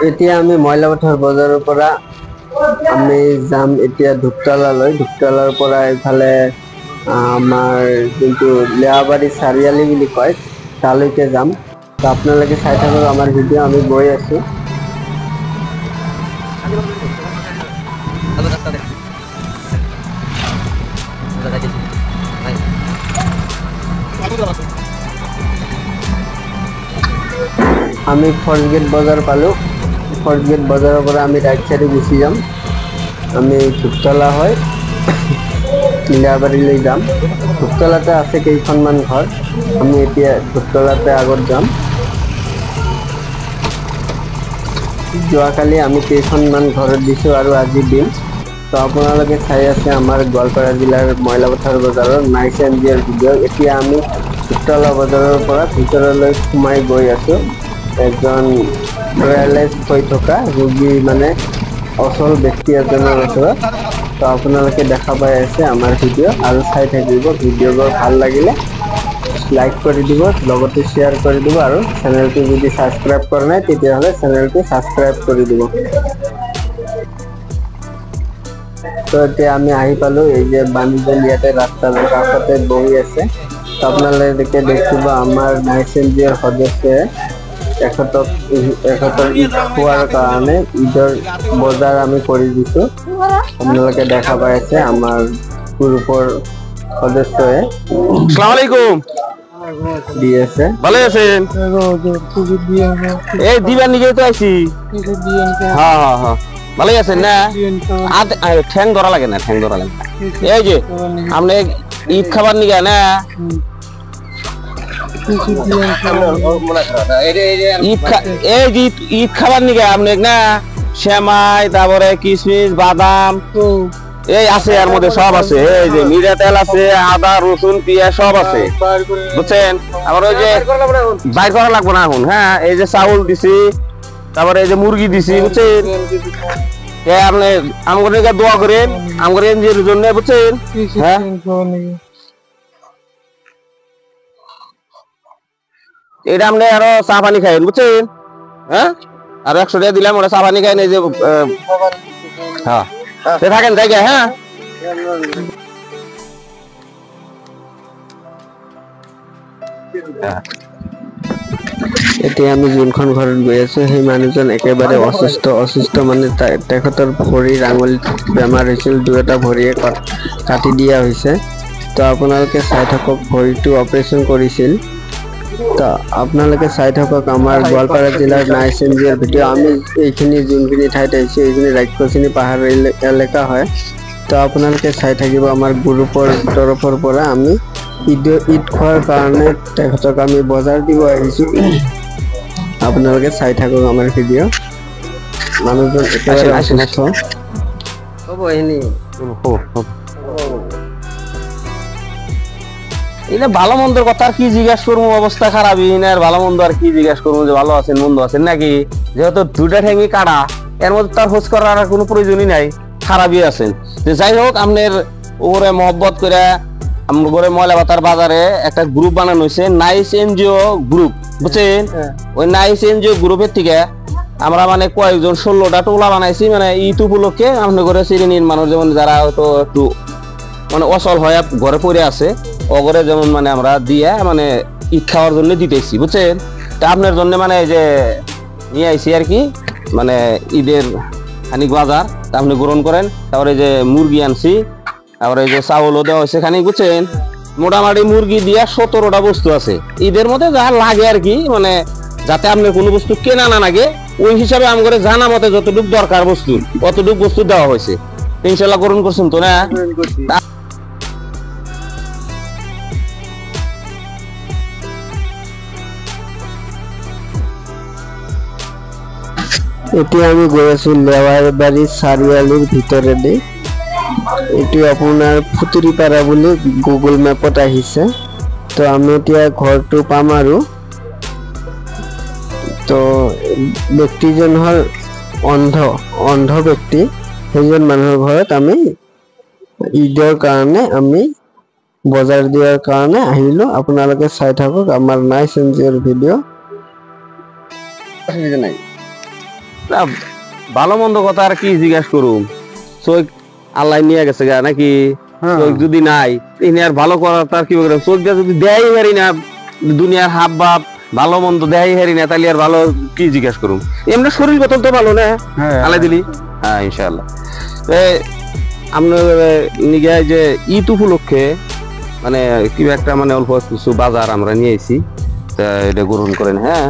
এতিয়া আমি মইলাপথাৰ বজাৰৰ পৰা আমি যাম এতিয়া ধূপতলালৈ। ধূপতলাৰ পৰা এইফালে আমাৰ যোনটো লেৱাবাৰী চাৰিআলি বুলি কয় তালৈকে যাম। তো আপোনালোকে চাই থাকক আমাৰ ভিডিঅ', আমি গৈ আছো। আমি ফাৰ্ষ্ট গেট বজাৰ পালো। ফাৰ্ষ্ট গেট বজাৰৰ পৰা আমি ৰাইট চাইডে গুচি যাম। আমি ধূপতলা হৈ লীলাবাৰীলৈ যাম। ধূপতলাতে আছে কেইখনমান ঘৰ, আমি এতিয়া ধূপতলাতে আগত যাম। যোৱাকালি আমি কেইখনমান ঘৰত দিছোঁ আৰু আজি দিম। তো আপোনালোকে চাই আছে আমাৰ গোৱালপাৰা জিলাৰ মইলাপথাৰ বজাৰৰ নাইচ এন জিৰ ভিডিঅ'। এতিয়া আমি ধূপতলা বজাৰৰ পৰা ভিতৰলৈ সোমাই গৈ আছোঁ। এজন পেৰালাইজ হৈ থকা ৰোগী মানে অচল ব্যক্তি এজনৰ ওচৰত। তো আপোনালোকে দেখা পাই আছে আমাৰ ভিডিঅ' আৰু চাই থাকিব। ভিডিঅ'বোৰ ভাল লাগিলে লাইক কৰি দিব, লগতে শ্বেয়াৰ কৰি দিব আৰু চেনেলটো যদি ছাবস্ক্ৰাইব কৰা নাই তেতিয়াহ'লে চেনেলটো ছাবস্ক্ৰাইব কৰি দিব। তো এতিয়া আমি আহি পালো। এই যে বাণীজন ইয়াতে ৰাস্তাৰ কাষতে বহি আছে। তো আপোনালোকে দেখিব আমাৰ নাইচ এন জিৰ সদস্যই তেখেতৰ ঈদ খোৱাৰ কাৰণে ঈদৰ বজাৰ আমি কৰি দিছো। আপোনালোকে দেখা পাই আছে আমাৰ গ্ৰুপৰ সদস্যই আসসালামু আলাইকুম দি আছে। ভালো আছেন? এই দিবার নিকে তো আইছি। হ্যাঁ হ্যাঁ হ্যাঁ ভালোই আছেন না? ঠ্যাং ধরা লাগে না, ঠ্যাং ধরা লাগে। এই যে আপনি ঈদ খাবার নিকে না ঈদ খাবার নিকে আপনি না সেমাই, তারপরে কিশমিশ, বাদাম এই আছে, এর মধ্যে সব আছে। এই যে মিরা তেল আছে, আদা রসুন পেঁয়াজ সব আছে, বুঝছেন? আবার ওই যে বাইর করা লাগবে না এখন। হ্যাঁ, এই যে চাউল দিছি, তারপরে এই যে মুরগি দিছি, বুঝছেন? আপনি আমাদের দোয়া করেন আমার এনজিওর জন্য, বুঝছেন? হ্যাঁ, এটা আপনি আরো চা পানি খাইন, বুঝছেন? হ্যাঁ, আর 100 টাকা দিলাম, ওরা চা পানি খাইন। এই যে হ্যাঁ থাকেন জায়গায়। হ্যাঁ, এতিয়া আমি যোনখন ঘৰত গৈ আছো সেই মানুহজন একেবাৰে অসুস্থ মানে তেখেতৰ ভৰিৰ আঙুলিত বেমাৰ হৈছিল, দুটা ভৰিয়ে কাটি দিয়া হৈছে। তো আপোনালোকে চাই থাকক, ভৰিটো অপাৰেশ্যন কৰিছিল। তো আপোনালোকে চাই থাকক আমাৰ গোৱালপাৰা জিলাৰ নাইচ এন জিৰ ভিডিঅ'। আমি এইখিনি যোনখিনি ঠাইত আহিছোঁ এইখিনি ৰাক্ষসিনী পাহাৰ এলেকা হয়। তো আপোনালোকে চাই থাকিব। আমাৰ গ্ৰুপৰ তৰফৰ পৰা আমি ঈদ খোৱাৰ কাৰণে তেখেতক আমি বজাৰ দিব আহিছোঁ। আপোনালোকে চাই থাকক আমাৰ ভিডিঅ'। মানুহজন একেবাৰে অসুস্থ। হ'ব এইখিনি এটা ভালো মন্দর কথা আর কি জিজ্ঞাসা করবো, অবস্থা খারাপই না। আর ভালো মন্দ আর কি জিজ্ঞাসা করবো, যে ভালো আছেন মন্দ আছেন নাকি? যেহেতু দুইটা ঠ্যাঙ্গি কাটা, এর মধ্যে তার খোঁজ করার আর কোনো প্রয়োজনই নাই, খারাপই আছেন। যে যাই হোক, আপনার ওরে মহব্বত করে আমরা ময়লাপাতার বাজারে একটা গ্রুপ বানানো হয়েছে, নাইস এনজিও গ্রুপ, বুঝছেন? ওই নাইস এনজিও গ্রুপের থেকে আমরা মানে কয়েকজন 16টা টোলা বানাইছি। মানে ঈদ উপলক্ষে আপনার ঘরে শ্রেণীর মানুষ যেমন যারা হয়তো একটু মানে অচল হয়ে ঘরে পড়ে আছে, ওগরে যেমন মানে আমরা দিয়ে মানে ঈদ খাওয়ার জন্য দিতেছি, বুঝছেন? তা আপনার জন্য মানে এই যে নিয়ে আইছি আর কি, মানে ঈদের খানিক বাজার, তা আপনি গ্রহণ করেন। তারপরে যে মুরগি আনছি, তারপরে এই যে চাউলও দেওয়া হয়েছে খানিক, বুঝছেন? মোটামুটি মুরগি দিয়ে 17টা বস্তু আছে ঈদের মধ্যে যা লাগে আর কি, মানে যাতে আপনার কোনো বস্তু কেনা না লাগে, ওই হিসাবে আমার জানা মতে যতটুকু দরকার বস্তু অতটুকু বস্তু দেওয়া হয়েছে। ইনশাল্লাহ গ্রহণ করছেন তো না? এতিয়া আমি গৈ আছো লেৱাৰবাৰী চাৰিআলিৰ ভিতৰেদি। এইটো আপোনাৰ ফুতুৰিপাৰা বুলি গুগল মেপত আহিছে। তো আমি এতিয়া ঘৰটো পাম আৰু। তো ব্যক্তিজন হ'ল অন্ধ ব্যক্তি। সেইজন মানুহৰ ঘৰত আমি ঈদৰ কাৰণে আমি বজাৰ দিয়াৰ কাৰণে আহিলো। আপোনালোকে চাই থাকক আমাৰ নাইচ এন জিৰ ভিডিঅ'। না, ভালো মন্দ কথা আর কি জিজ্ঞাসা করুম, চোখ আল্লাহ নিয়ে গেছে গা নাকি, চোখ যদি নাই তিনি আর ভালো করার তার কি করে, চোখ দিয়ে যদি দেয় হারি না দুনিয়ার হাব ভাব ভালো মন্দ দেয় হারি না, তাহলে আর ভালো কি জিজ্ঞাসা করুম। এমনি শরীর গঠন তো ভালো না আল্লাহ দিলি, হ্যাঁ ইনশাআল্লাহ। আপনার নিগায় যে ঈদ উপলক্ষে মানে কি একটা মানে অল্প কিছু বাজার আমরা নিয়ে এসেছি, এটা গ্রহণ করেন। হ্যাঁ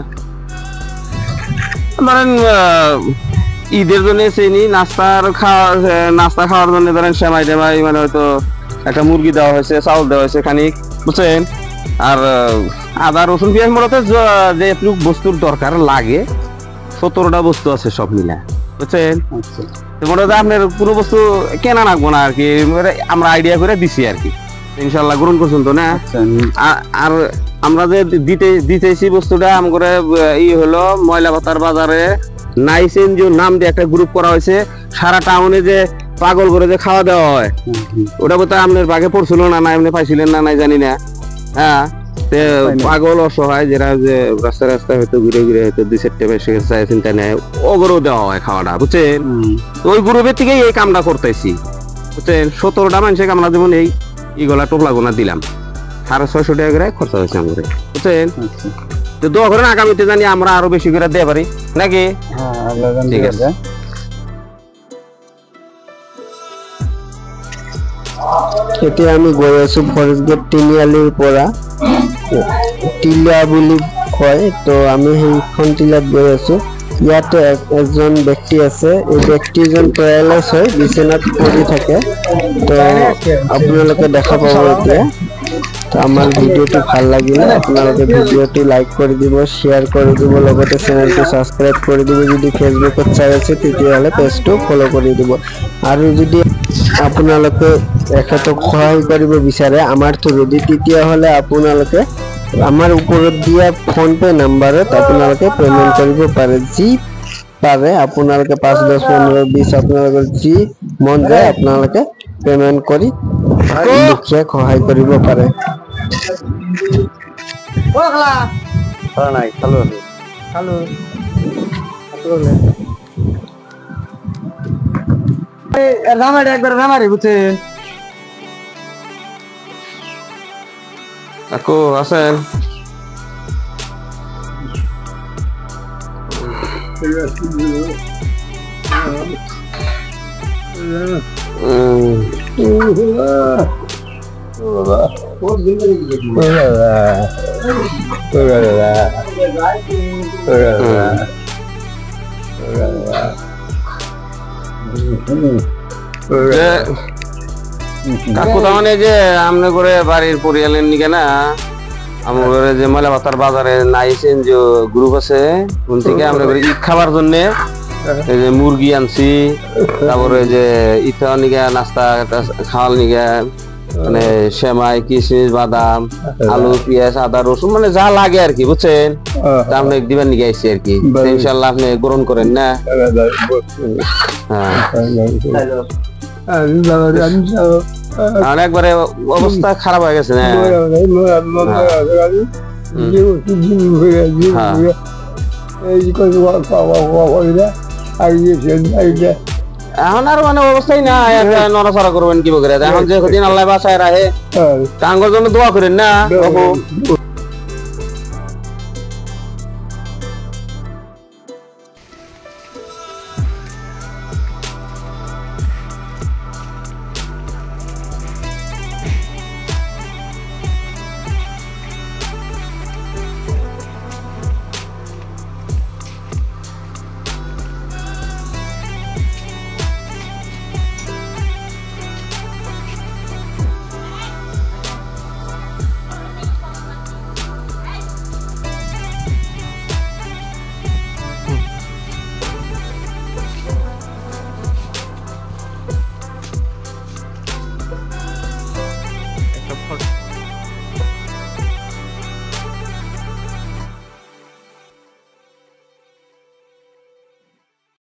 ধরেন ঈদের জন্য চিনি নাস্তা খাওয়ার জন্য ধরেন সেমাই টেমাই, মানে হয়তো একটা মুরগি দেওয়া হয়েছে, চাউল দেওয়া হয়েছে খানিক, বুঝছেন। আর আদা রসুন পেঁয়াজ মোটাতে যে একটু বস্তুর দরকার লাগে 17টা বস্তু আছে সব মিলা, বুঝছেন। মোটামুটি আপনার কোনো বস্তু কেনা লাগবো না আর কি, আমরা আইডিয়া করে দিছি আর কি, ইনশাল্লাহ গ্রহণ করছেন তো না। আর আমরা যে দিতেছি বস্তুটা আম করে ই হলো ময়লা পাতার বাজারে নাইস এনজিও নাম দিয়ে একটা গ্রুপ করা হয়েছে, সারা টাউনে যে পাগল করে যে খাওয়া দেওয়া হয়, ওটা বোধহয় আপনার বাগে পড়ছিল না, না এমনি পাইছিলেন না নাই জানি না। হ্যাঁ পাগল অসহায় যারা যে রাস্তায় রাস্তায় হয়তো ঘুরে ঘুরে হয়তো 2-4টা বেশি চিন্তা নেয়, ওগুলো দেওয়া হয় খাওয়াটা, বুঝছেন। ওই গ্রুপের থেকেই এই কামটা করতেছি, বুঝছেন। 17টা মানুষের আমরা যেমন এই ইগলা টোপলা গোনা দিলাম, 650 টাকা করে খরচা হয়েছে আমাদের, বুঝছেন। তো দোয়া করেন আগামীতে জানি আমরা আরো বেশি করে দিতে পারি নাকি। ঠিক আছে। এতে আমি গৈ আছো ফরেস্ট গেট তিনিআলিৰ পৰা, টিলা বুলি কয়, তো আমি সেইখন টিলাত গৈ আছো। ইয়াতে এজন ব্যক্তি আছে, এই ব্যক্তিজন পেৰালাইজ হৈ বিচনাত পৰি থাকে, তো আপোনালোকে দেখা পাব এতিয়া। তো আমার ভিডিওটি ভালো লাগলে আপনারা ভিডিওটি লাইক করে দিব, শেয়ার করে দিব, লগতে চ্যানেলটি সাবস্ক্রাইব করে দিব। যদি ফেসবুকত চাই আছে তেতিয়াহলে পেজটো ফলো করে দিব। আর যদি আপোনালোকে এখেতক সহায় কৰিব বিচাৰে আমাৰ থ্ৰুদি, তেতিয়াহলে আপোনালোকে আমাৰ ওপৰত দিয়া ফোন পে নাম্বাৰত আপোনালোকে পেমেন্ট কৰিব পাৰে। যি পাৰে আপোনালোকে 5, 10, 15, 20 আপোনালোকৰ যি মন যায় আপোনালোকে পেমেন্ট কৰি দুখীয়াক সহায় কৰিব পাৰে। একবার রামারি বুঝছেন কাকু আছেন? কাকু তার মানে যে আমনে করে বাড়ির পরিয়ালের নিকে না আমার ঘরে যে ময়লা পাতার বাজারে নাইছেন যে গ্রুপ আছে, ওখান থেকে আমরা করে ঈদ খাবার জন্য এই যে মুরগি আনছি, তারপরে যে ইথা নিকে নাস্তা খাওয়াল নিকে মানে সেমাই, কিশমিশ, বাদাম, আলু, পেঁয়াজ, আদা, রসুন মানে যা লাগে আর কি, বুঝছেন। আমরা দিবার নিকে আইছি আর কি, ইনশাল্লাহ আপনি গ্রহণ করেন না। হ্যাঁ একবারে অবস্থা খারাপ হয়ে গেছে না। এখন আর মানে অবস্থাই না, নড়াচড়া করবেন কি বলে। এখন যে দিন আল্লাহ বাসায় রাখে, তাঙ্গর জন্য দোয়া করেন না।